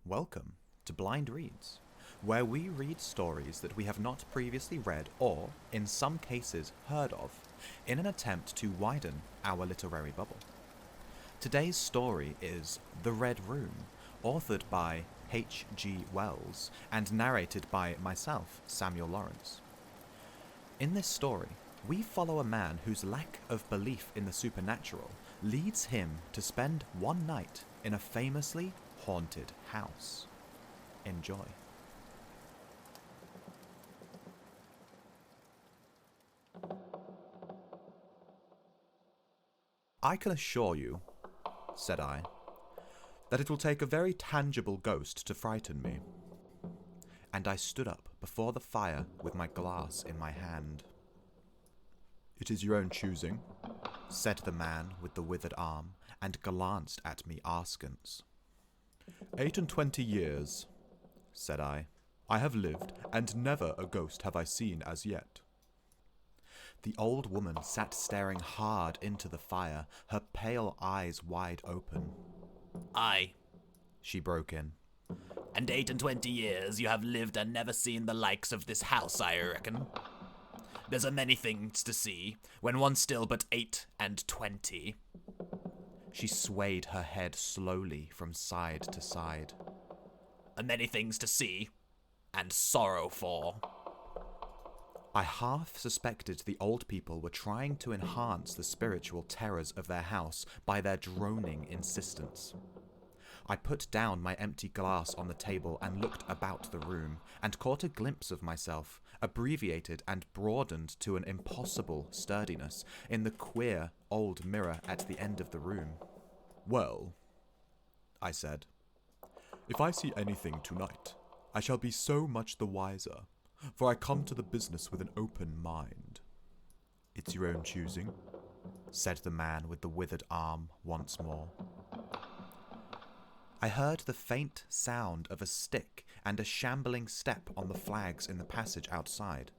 Welcome to Blind Reads, where we read stories that we have not previously read or, in some cases, heard of, in an attempt to widen our literary bubble. Today's story is The Red Room, authored by H.G. Wells and narrated by myself, Samuel Lawrence. In this story, we follow a man whose lack of belief in the supernatural leads him to spend one night in a famously haunted house. Enjoy. I can assure you, said I, that it will take a very tangible ghost to frighten me. And I stood up before the fire with my glass in my hand. It is your own choosing, said the man with the withered arm, and glanced at me askance. 28 years, said I have lived, and never a ghost have I seen as yet. The old woman sat staring hard into the fire, her pale eyes wide open. Aye, She broke in. and 28 years you have lived and never seen the likes of this house, I reckon. There's a many things to see, when one's still but 28. She swayed her head slowly from side to side. A many things to see, and sorrow for. I half suspected the old people were trying to enhance the spiritual terrors of their house by their droning insistence. I put down my empty glass on the table and looked about the room, and caught a glimpse of myself, abbreviated and broadened to an impossible sturdiness, in the queer old mirror at the end of the room. Well, I said, if I see anything tonight, I shall be so much the wiser, for I come to the business with an open mind. It's your own choosing, said the man with the withered arm once more. I heard the faint sound of a stick and a shambling step on the flags in the passage outside.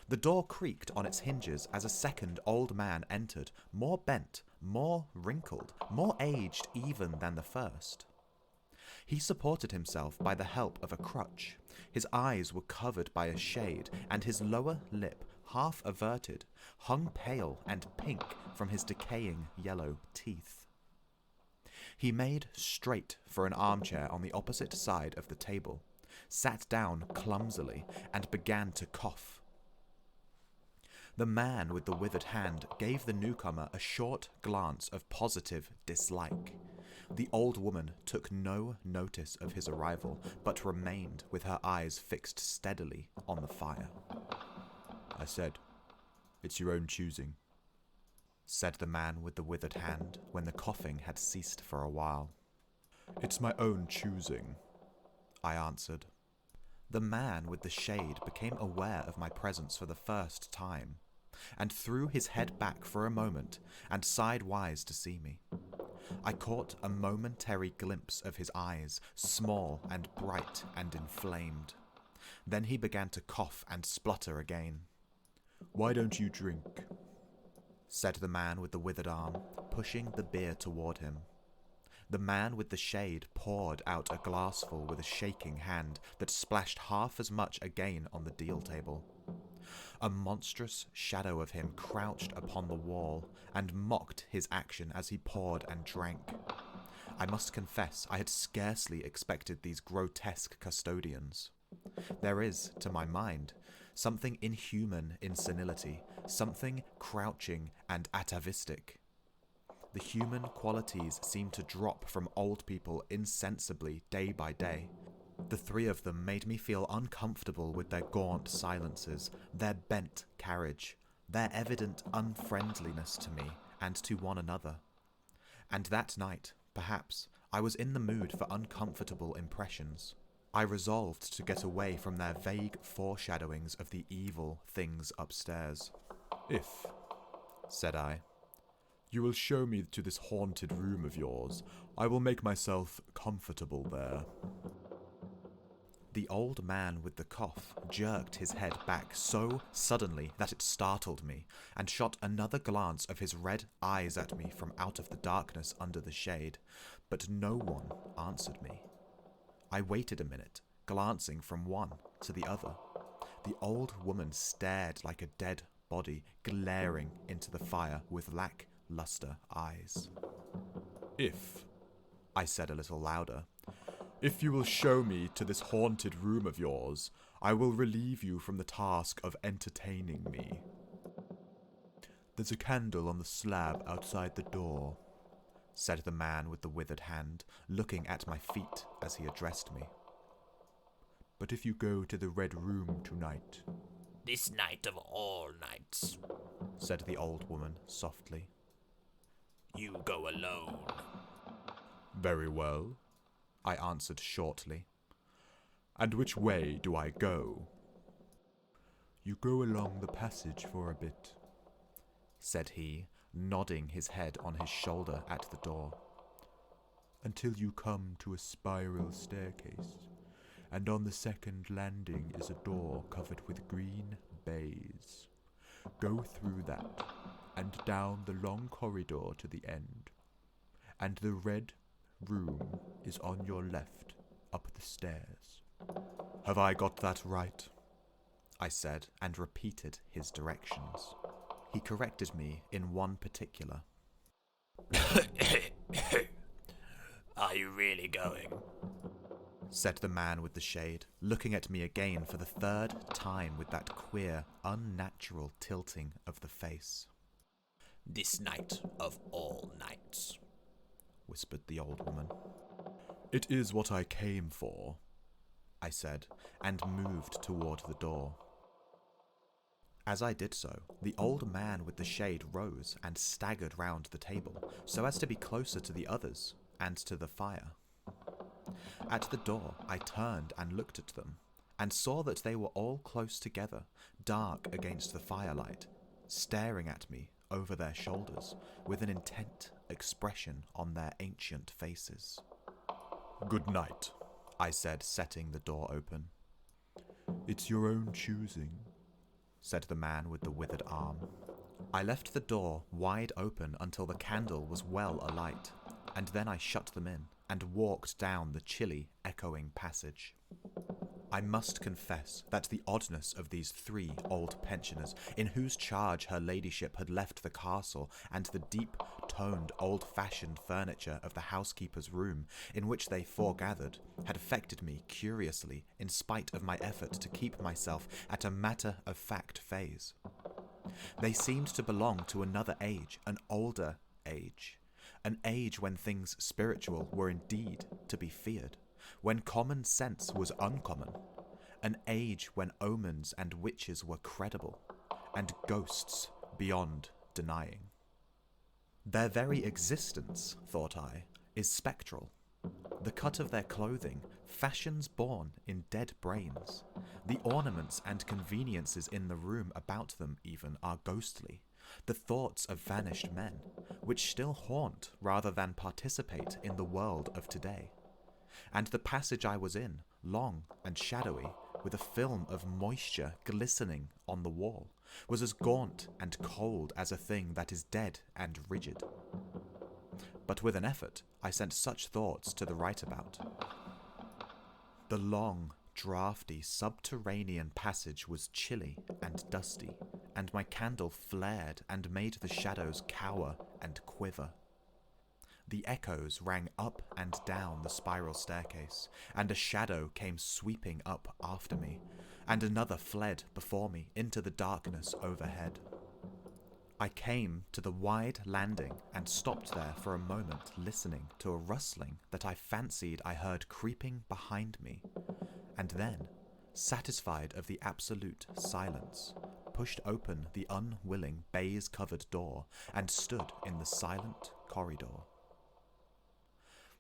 The door creaked on its hinges as a second old man entered, more bent, more wrinkled, more aged even than the first. He supported himself by the help of a crutch. His eyes were covered by a shade, and his lower lip, half averted, hung pale and pink from his decaying yellow teeth. He made straight for an armchair on the opposite side of the table, sat down clumsily, and began to cough. The man with the withered hand gave the newcomer a short glance of positive dislike. The old woman took no notice of his arrival, but remained with her eyes fixed steadily on the fire. I said, it's your own choosing, said the man with the withered hand when the coughing had ceased for a while. It's my own choosing, I answered. The man with the shade became aware of my presence for the first time, and threw his head back for a moment and sidewise to see me. I caught a momentary glimpse of his eyes, small and bright and inflamed. Then he began to cough and splutter again. Why don't you drink? Said the man with the withered arm, pushing the beer toward him. The man with the shade poured out a glassful with a shaking hand that splashed half as much again on the deal table. A monstrous shadow of him crouched upon the wall and mocked his action as he poured and drank. I must confess I had scarcely expected these grotesque custodians. There is, to my mind, something inhuman in senility, something crouching and atavistic. The human qualities seem to drop from old people insensibly day by day. The three of them made me feel uncomfortable with their gaunt silences, their bent carriage, their evident unfriendliness to me and to one another. And that night, perhaps, I was in the mood for uncomfortable impressions. I resolved to get away from their vague foreshadowings of the evil things upstairs. If, said I, you will show me to this haunted room of yours, I will make myself comfortable there. The old man with the cough jerked his head back so suddenly that it startled me, and shot another glance of his red eyes at me from out of the darkness under the shade, but no one answered me. I waited a minute, glancing from one to the other. The old woman stared like a dead body, glaring into the fire with lackluster eyes. "If," I said a little louder, "if you will show me to this haunted room of yours, I will relieve you from the task of entertaining me." "There's a candle on the slab outside the door," said the man with the withered hand, looking at my feet as he addressed me. "But if you go to the Red Room tonight—" "This night of all nights," said the old woman softly. "you go alone." "Very well," I answered shortly. "And which way do I go?" "You go along the passage for a bit," said he, nodding his head on his shoulder at the door, "until you come to a spiral staircase, and on the second landing is a door covered with green baize. Go through that, and down the long corridor to the end, and the Red Room is on your left up the stairs." "Have I got that right?" I said, and repeated his directions. He corrected me in one particular. "Are you really going?" said the man with the shade, looking at me again for the third time with that queer, unnatural tilting of the face. "This night of all nights," whispered the old woman. "It is what I came for," I said, and moved toward the door. As I did so, the old man with the shade rose and staggered round the table, so as to be closer to the others and to the fire. At the door, I turned and looked at them, and saw that they were all close together, dark against the firelight, staring at me over their shoulders, with an intent expression on their ancient faces. "Good night," I said, setting the door open. "It's your own choosing," said the man with the withered arm. I left the door wide open until the candle was well alight, and then I shut them in and walked down the chilly, echoing passage. I must confess that the oddness of these three old pensioners, in whose charge her ladyship had left the castle, and the deep-toned, old-fashioned furniture of the housekeeper's room in which they foregathered, had affected me curiously in spite of my effort to keep myself at a matter-of-fact phase. They seemed to belong to another age, an older age, an age when things spiritual were indeed to be feared, when common sense was uncommon, an age when omens and witches were credible, and ghosts beyond denying. Their very existence, thought I, is spectral. The cut of their clothing, fashions born in dead brains. The ornaments and conveniences in the room about them even are ghostly. The thoughts of vanished men, which still haunt rather than participate in the world of today. And the passage I was in, long and shadowy, with a film of moisture glistening on the wall, was as gaunt and cold as a thing that is dead and rigid. But with an effort, I sent such thoughts to the right about. The long, draughty, subterranean passage was chilly and dusty, and my candle flared and made the shadows cower and quiver. The echoes rang up and down the spiral staircase, and a shadow came sweeping up after me, and another fled before me into the darkness overhead. I came to the wide landing and stopped there for a moment, listening to a rustling that I fancied I heard creeping behind me, and then, satisfied of the absolute silence, pushed open the unwilling baize-covered door and stood in the silent corridor.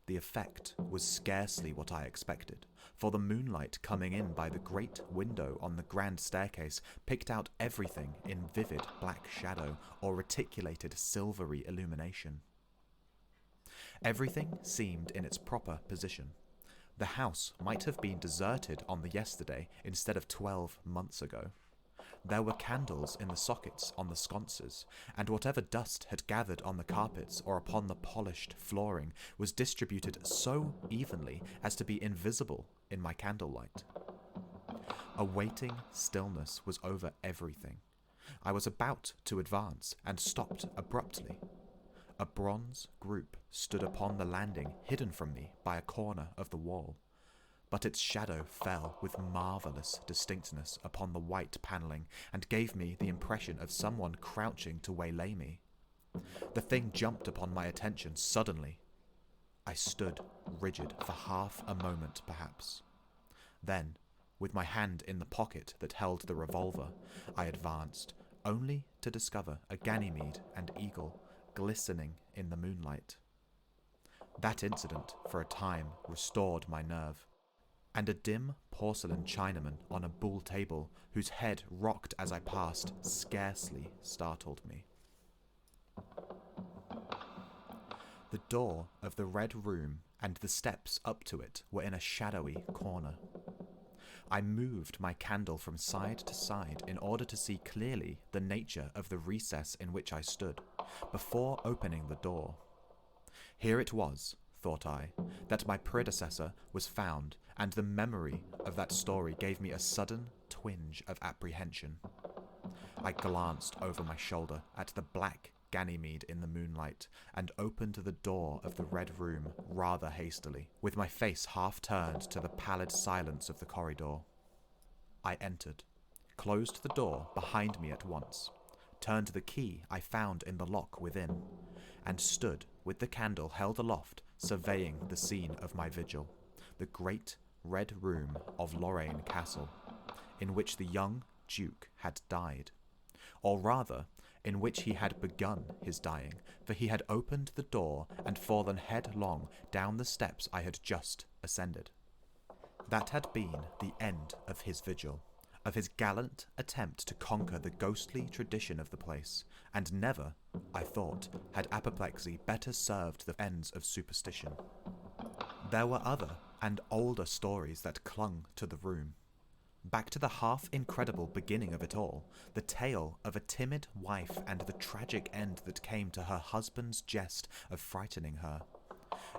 The effect was scarcely what I expected, for the moonlight coming in by the great window on the grand staircase picked out everything in vivid black shadow or reticulated silvery illumination. Everything seemed in its proper position. The house might have been deserted on the yesterday instead of 12 months ago. There were candles in the sockets on the sconces, and whatever dust had gathered on the carpets or upon the polished flooring was distributed so evenly as to be invisible in my candlelight. A waiting stillness was over everything. I was about to advance and stopped abruptly. A bronze group stood upon the landing, hidden from me by a corner of the wall, but its shadow fell with marvellous distinctness upon the white panelling and gave me the impression of someone crouching to waylay me. The thing jumped upon my attention suddenly. I stood rigid for half a moment, perhaps. Then, with my hand in the pocket that held the revolver, I advanced, only to discover a Ganymede and eagle glistening in the moonlight. That incident, for a time, restored my nerve, and a dim porcelain Chinaman on a buhl table, whose head rocked as I passed, scarcely startled me. The door of the Red Room and the steps up to it were in a shadowy corner. I moved my candle from side to side in order to see clearly the nature of the recess in which I stood, before opening the door. Here it was, thought I, that my predecessor was found, and the memory of that story gave me a sudden twinge of apprehension. I glanced over my shoulder at the black Ganymede in the moonlight, and opened the door of the Red Room rather hastily, with my face half turned to the pallid silence of the corridor. I entered, closed the door behind me at once, turned the key I found in the lock within, and stood with the candle held aloft, surveying the scene of my vigil, the great Red Room of Lorraine Castle, in which the young Duke had died, or rather, in which he had begun his dying, for he had opened the door and fallen headlong down the steps I had just ascended. That had been the end of his vigil, of his gallant attempt to conquer the ghostly tradition of the place, and never, I thought, had apoplexy better served the ends of superstition. There were other and older stories that clung to the room. Back to the half-incredible beginning of it all, the tale of a timid wife and the tragic end that came to her husband's jest of frightening her.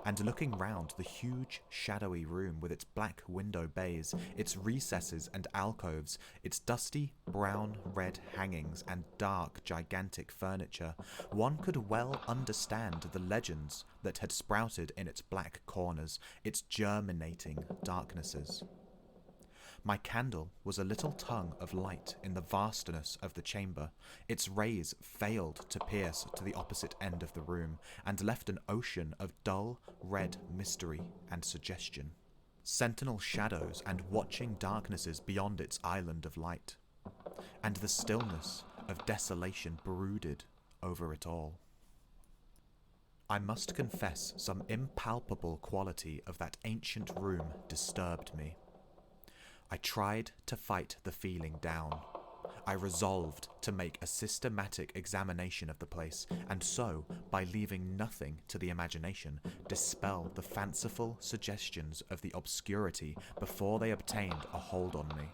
And looking round the huge, shadowy room with its black window bays, its recesses and alcoves, its dusty brown-red hangings and dark, gigantic furniture, one could well understand the legends that had sprouted in its black corners, its germinating darknesses. My candle was a little tongue of light in the vastness of the chamber. Its rays failed to pierce to the opposite end of the room, and left an ocean of dull red mystery and suggestion. Sentinel shadows and watching darknesses beyond its island of light. And the stillness of desolation brooded over it all. I must confess some impalpable quality of that ancient room disturbed me. I tried to fight the feeling down. I resolved to make a systematic examination of the place, and so, by leaving nothing to the imagination, dispel the fanciful suggestions of the obscurity before they obtained a hold on me.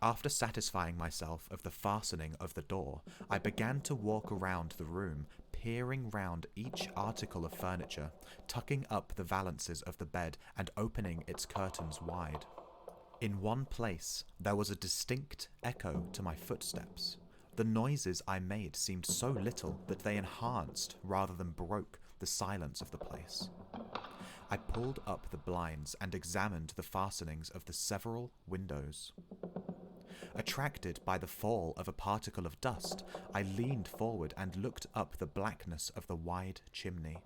After satisfying myself of the fastening of the door, I began to walk around the room, peering round each article of furniture, tucking up the valances of the bed and opening its curtains wide. In one place, there was a distinct echo to my footsteps. The noises I made seemed so little that they enhanced rather than broke the silence of the place. I pulled up the blinds and examined the fastenings of the several windows. Attracted by the fall of a particle of dust, I leaned forward and looked up the blackness of the wide chimney.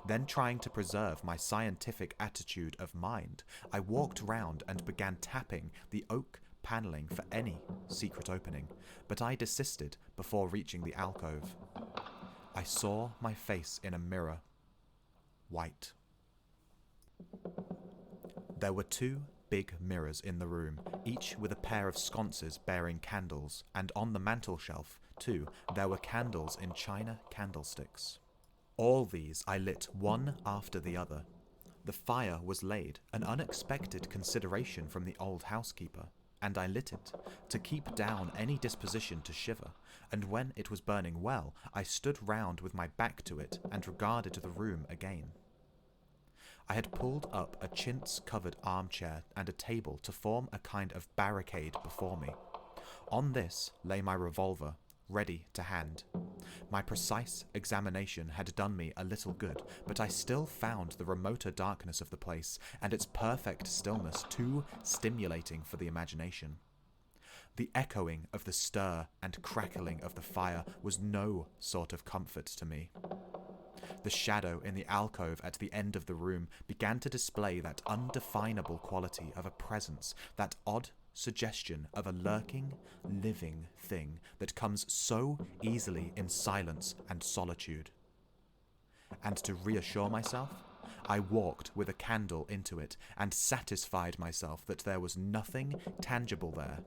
Then, trying to preserve my scientific attitude of mind, I walked round and began tapping the oak panelling for any secret opening, but I desisted before reaching the alcove. I saw my face in a mirror. White. There were 2 big mirrors in the room, each with a pair of sconces bearing candles, and on the mantel-shelf, too, there were candles in china candlesticks. All these I lit one after the other. The fire was laid, an unexpected consideration from the old housekeeper, and I lit it, to keep down any disposition to shiver, and when it was burning well, I stood round with my back to it and regarded the room again. I had pulled up a chintz-covered armchair and a table to form a kind of barricade before me. On this lay my revolver, ready to hand. My precise examination had done me a little good, but I still found the remoter darkness of the place and its perfect stillness too stimulating for the imagination. The echoing of the stir and crackling of the fire was no sort of comfort to me. The shadow in the alcove at the end of the room began to display that undefinable quality of a presence, that odd suggestion of a lurking, living thing that comes so easily in silence and solitude. And to reassure myself, I walked with a candle into it and satisfied myself that there was nothing tangible there.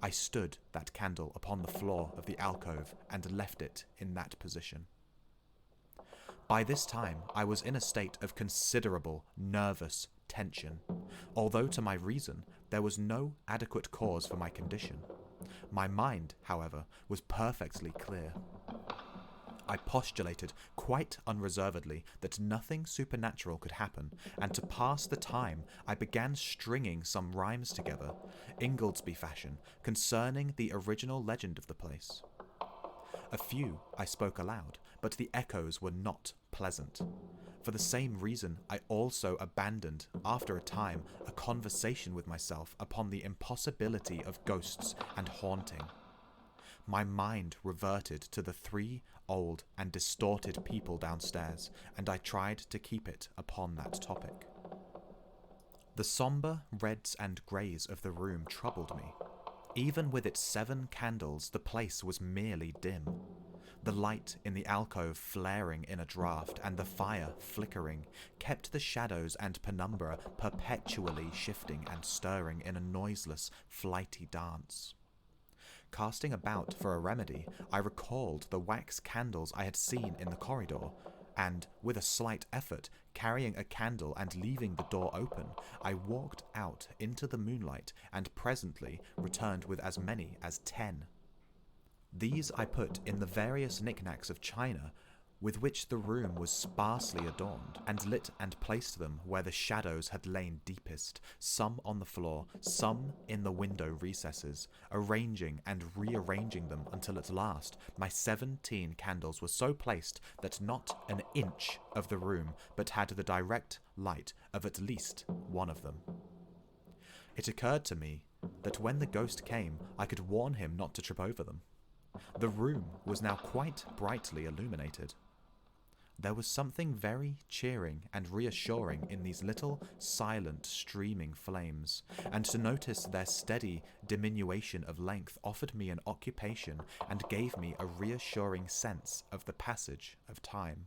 I stood that candle upon the floor of the alcove and left it in that position. By this time, I was in a state of considerable nervous tension, although to my reason there was no adequate cause for my condition. My mind, however, was perfectly clear. I postulated quite unreservedly that nothing supernatural could happen, and to pass the time I began stringing some rhymes together, Ingoldsby fashion, concerning the original legend of the place. A few I spoke aloud, but the echoes were not pleasant. For the same reason, I also abandoned, after a time, a conversation with myself upon the impossibility of ghosts and haunting. My mind reverted to the 3 old and distorted people downstairs, and I tried to keep it upon that topic. The sombre reds and greys of the room troubled me. Even with its 7 candles, the place was merely dim. The light in the alcove flaring in a draught and the fire flickering kept the shadows and penumbra perpetually shifting and stirring in a noiseless, flighty dance. Casting about for a remedy, I recalled the wax candles I had seen in the corridor, and, with a slight effort, carrying a candle and leaving the door open, I walked out into the moonlight and presently returned with as many as 10. These I put in the various knickknacks of china with which the room was sparsely adorned, and lit and placed them where the shadows had lain deepest, some on the floor, some in the window recesses, arranging and rearranging them until at last my 17 candles were so placed that not an inch of the room but had the direct light of at least one of them. It occurred to me that when the ghost came, I could warn him not to trip over them. The room was now quite brightly illuminated. There was something very cheering and reassuring in these little, silent, streaming flames, and to notice their steady diminution of length offered me an occupation and gave me a reassuring sense of the passage of time.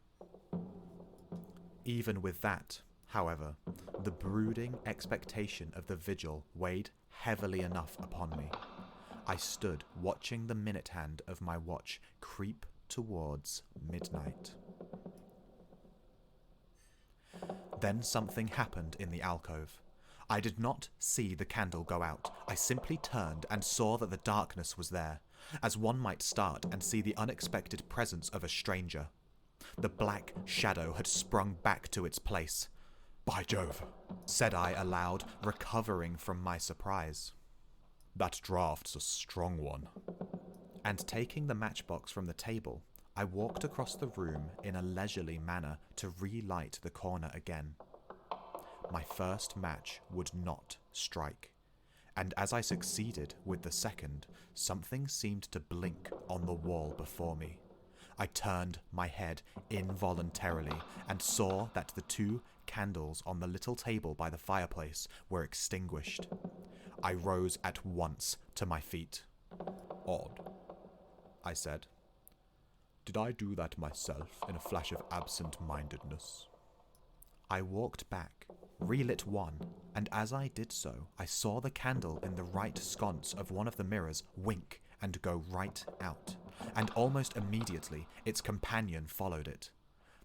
Even with that, however, the brooding expectation of the vigil weighed heavily enough upon me. I stood watching the minute hand of my watch creep towards midnight. Then something happened in the alcove. I did not see the candle go out. I simply turned and saw that the darkness was there, as one might start and see the unexpected presence of a stranger. The black shadow had sprung back to its place. "By Jove," said I aloud, recovering from my surprise. "That draft's a strong one." And taking the matchbox from the table, I walked across the room in a leisurely manner to relight the corner again. My first match would not strike, and as I succeeded with the second, something seemed to blink on the wall before me. I turned my head involuntarily and saw that the 2 candles on the little table by the fireplace were extinguished. I rose at once to my feet. "Odd," I said. "Did I do that myself in a flash of absent-mindedness?" I walked back, relit one, and as I did so, I saw the candle in the right sconce of one of the mirrors wink and go right out, and almost immediately its companion followed it.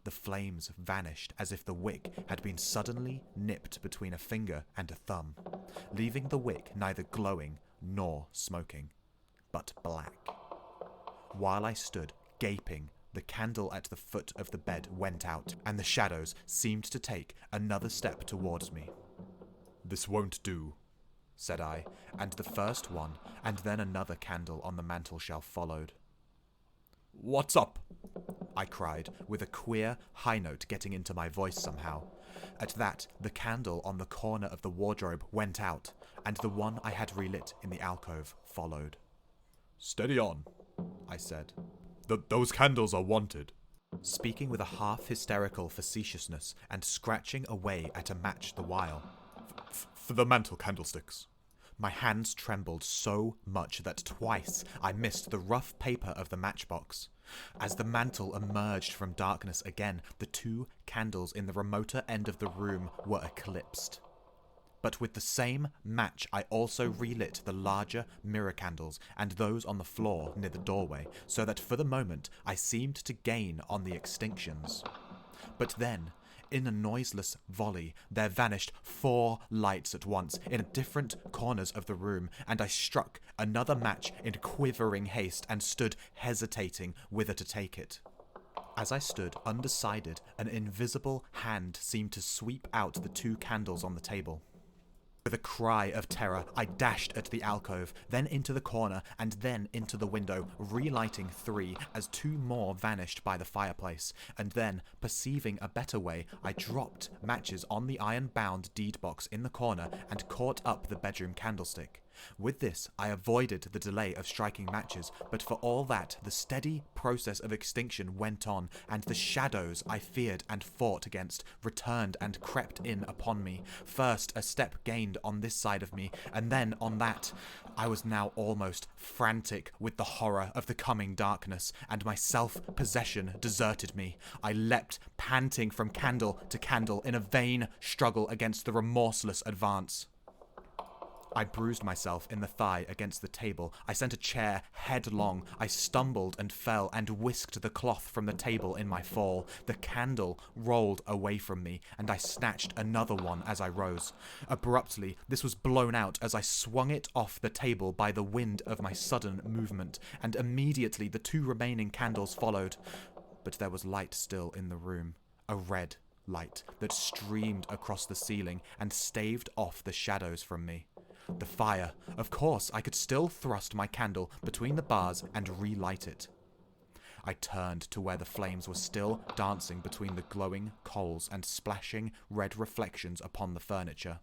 The flames vanished as if the wick had been suddenly nipped between a finger and a thumb, leaving the wick neither glowing nor smoking, but black. While I stood, gaping, the candle at the foot of the bed went out, and the shadows seemed to take another step towards me. "This won't do," said I, and the first one, and then another candle on the mantelshelf followed. "What's up?" I cried, with a queer high note getting into my voice somehow. At that, the candle on the corner of the wardrobe went out, and the one I had relit in the alcove followed. "Steady on," I said. Those candles are wanted." Speaking with a half-hysterical facetiousness and scratching away at a match the while. For the mantle candlesticks." My hands trembled so much that twice I missed the rough paper of the matchbox. As the mantle emerged from darkness again, the two candles in the remoter end of the room were eclipsed. But with the same match I also relit the larger mirror candles and those on the floor near the doorway, so that for the moment I seemed to gain on the extinctions. But then, in a noiseless volley, there vanished 4 lights at once in different corners of the room, and I struck another match in quivering haste and stood hesitating whither to take it. As I stood undecided, an invisible hand seemed to sweep out the 2 candles on the table. With a cry of terror, I dashed at the alcove, then into the corner, and then into the window, relighting 3 as 2 more vanished by the fireplace. And then, perceiving a better way, I dropped matches on the iron-bound deed box in the corner and caught up the bedroom candlestick. With this, I avoided the delay of striking matches, but for all that, the steady process of extinction went on, and the shadows I feared and fought against returned and crept in upon me. First, a step gained on this side of me, and then on that. I was now almost frantic with the horror of the coming darkness, and my self-possession deserted me. I leapt, panting from candle to candle in a vain struggle against the remorseless advance. I bruised myself in the thigh against the table. I sent a chair headlong. I stumbled and fell and whisked the cloth from the table in my fall. The candle rolled away from me, and I snatched another one as I rose. Abruptly, this was blown out as I swung it off the table by the wind of my sudden movement, and immediately the 2 remaining candles followed. But there was light still in the room, a red light that streamed across the ceiling and staved off the shadows from me. The fire. Of course, I could still thrust my candle between the bars and relight it. I turned to where the flames were still dancing between the glowing coals and splashing red reflections upon the furniture.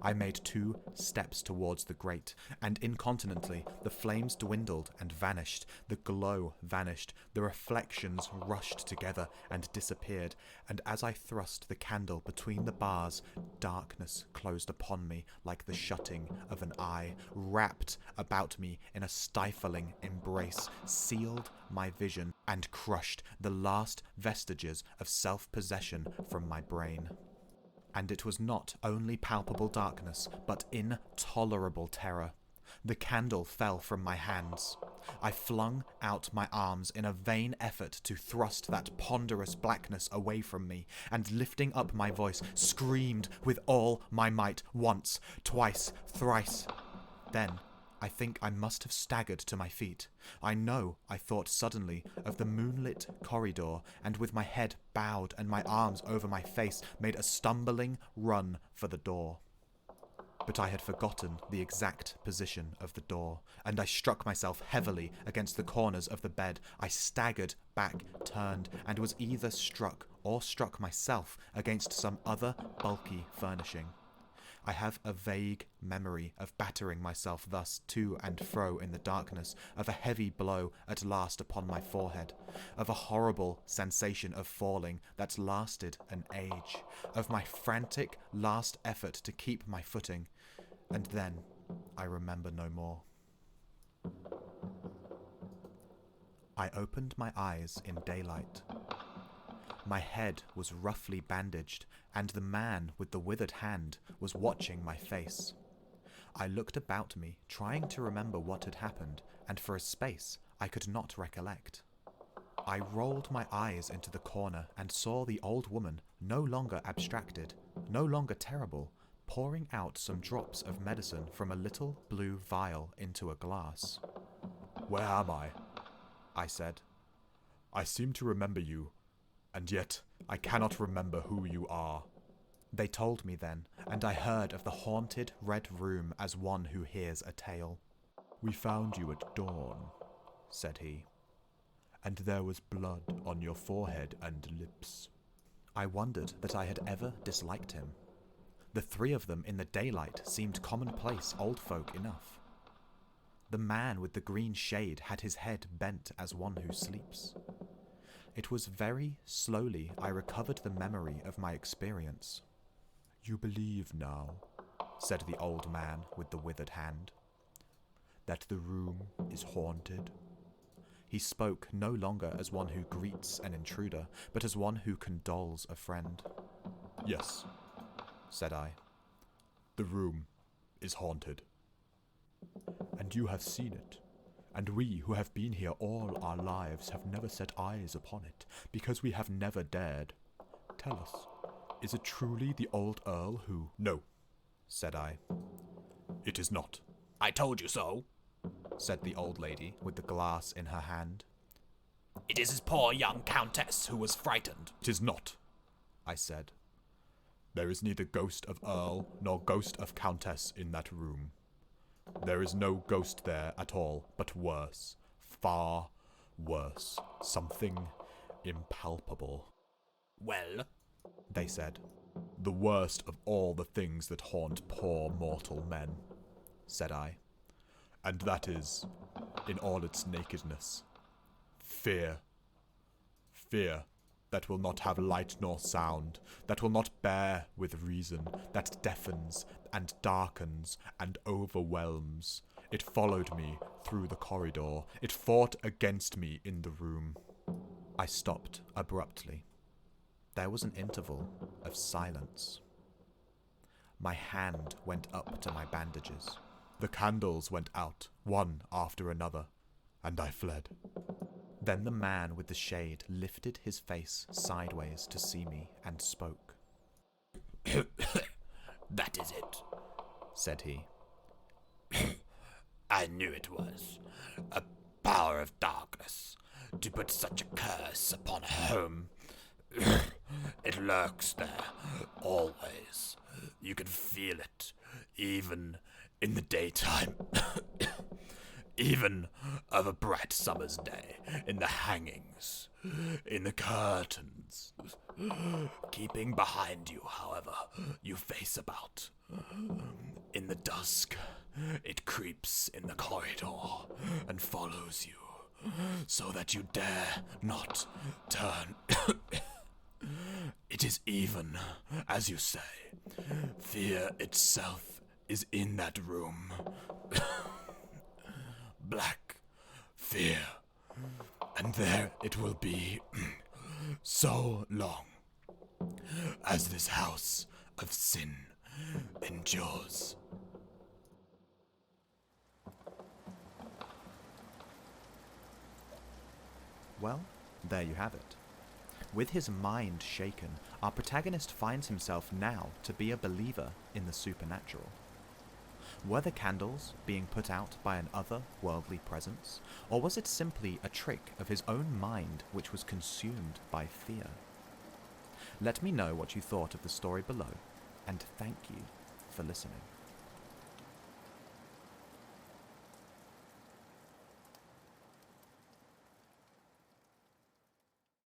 I made 2 steps towards the grate, and incontinently the flames dwindled and vanished. The glow vanished, the reflections rushed together and disappeared, and as I thrust the candle between the bars, darkness closed upon me like the shutting of an eye, wrapped about me in a stifling embrace, sealed my vision, and crushed the last vestiges of self-possession from my brain. And it was not only palpable darkness, but intolerable terror. The candle fell from my hands. I flung out my arms in a vain effort to thrust that ponderous blackness away from me, and lifting up my voice, screamed with all my might, once, twice, thrice. Then, I think I must have staggered to my feet. I know I thought suddenly of the moonlit corridor, and with my head bowed and my arms over my face, made a stumbling run for the door. But I had forgotten the exact position of the door, and I struck myself heavily against the corners of the bed. I staggered back, turned, and was either struck or struck myself against some other bulky furnishing. I have a vague memory of battering myself thus to and fro in the darkness, of a heavy blow at last upon my forehead, of a horrible sensation of falling that lasted an age, of my frantic last effort to keep my footing, and then I remember no more. I opened my eyes in daylight. My head was roughly bandaged, and the man with the withered hand was watching my face. I looked about me, trying to remember what had happened, and for a space I could not recollect. I rolled my eyes into the corner and saw the old woman, no longer abstracted, no longer terrible, pouring out some drops of medicine from a little blue vial into a glass. "Where am I said. "I seem to remember you, and yet I cannot remember who you are." They told me then, and I heard of the haunted red room as one who hears a tale. "We found you at dawn," said he, "and there was blood on your forehead and lips." I wondered that I had ever disliked him. The three of them in the daylight seemed commonplace old folk enough. The man with the green shade had his head bent as one who sleeps. It was very slowly I recovered the memory of my experience. "You believe now," said the old man with the withered hand, "that the room is haunted?" He spoke no longer as one who greets an intruder, but as one who condoles a friend. "Yes," said I. "The room is haunted. And you have seen it, and we who have been here all our lives have never set eyes upon it, because we have never dared. Tell us, is it truly the old Earl who—" "No," said I. "It is not." "I told you so," said the old lady with the glass in her hand. "It is his poor young countess who was frightened." "It is not," I said. "There is neither ghost of Earl nor ghost of Countess in that room. There is no ghost there at all, but worse, far worse, something impalpable." "Well?" they said. "The worst of all the things that haunt poor mortal men," said I. "And that is, in all its nakedness, fear. Fear that will not have light nor sound, that will not bear with reason, that deafens and darkens and overwhelms. It followed me through the corridor. It fought against me in the room." I stopped abruptly. There was an interval of silence. My hand went up to my bandages. The candles went out, one after another, and I fled. Then the man with the shade lifted his face sideways to see me and spoke. "That is it," said he. "I knew it was. A power of darkness to put such a curse upon a home. It lurks there, always. You can feel it, even in the daytime. Even of a bright summer's day, in the hangings, in the curtains. Keeping behind you, however, you face about. In the dusk, it creeps in the corridor and follows you, so that you dare not turn. It is even, as you say, fear itself is in that room. Black fear, and there it will be so long as this house of sin endures." Well, there you have it. With his mind shaken, our protagonist finds himself now to be a believer in the supernatural. Were the candles being put out by an otherworldly presence, or was it simply a trick of his own mind which was consumed by fear? Let me know what you thought of the story below, and thank you for listening.